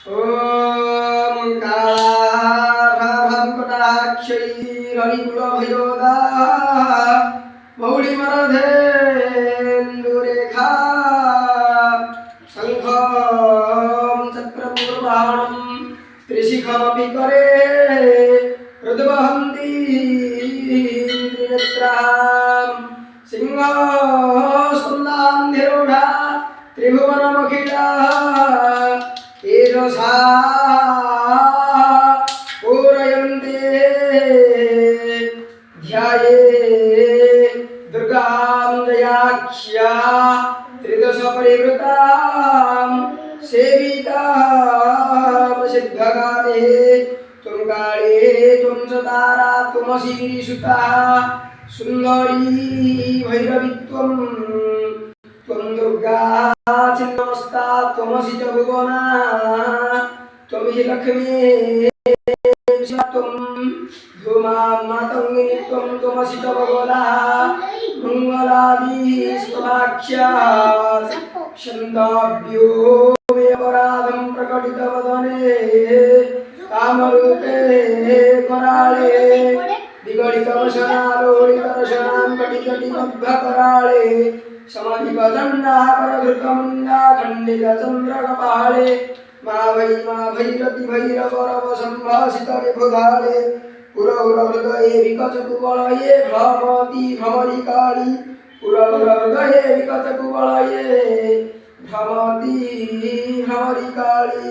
ओम कालाभ्रमकटाक्षैररिकुलभयोदा मौलिमरधेन्दुरेखा शङ्खं चक्रपूर्वाणं त्रिशिखमपि करे हृद्वहन्ती त्रिनेत्रां सिंहस्कन्धां निरूढा त्रिभुवनमखिला तेजसा पूरयन्ते ध्याये दुर्गां दयाख्या त्रिदश परिवृतां सेवितां सिद्धगामे त्वं काले त्वं च तारा त्वमसि गिरिसुता सुन्दरी भैरवी त्वं दुर्गा चिन्नमस्ता त्वमसि च भुवना त्वं हि लक्ष्मी त्वं धूमा मातङ्गिनी त्वमसि च भगवला मङ्गलादिस्तवाख्या क्षन्ताभ्यो मे अपराधं प्रकटितवदने कामरूपे कराळे विगलितवशनालोलितरशनां कटिकटिबद्धकराळे समाधिपजन्नापरधृतमुण्डा खण्डितचन्द्रकपाळे मा भैरति भैरवरवसम्भासितविभुधाळे पुरहुरहृदये विकचकुवलये भ्रमति भ्रमरिकाळी पुरहुरहृदये विकचकुवलये भ्रमति भ्रमरिकाळी।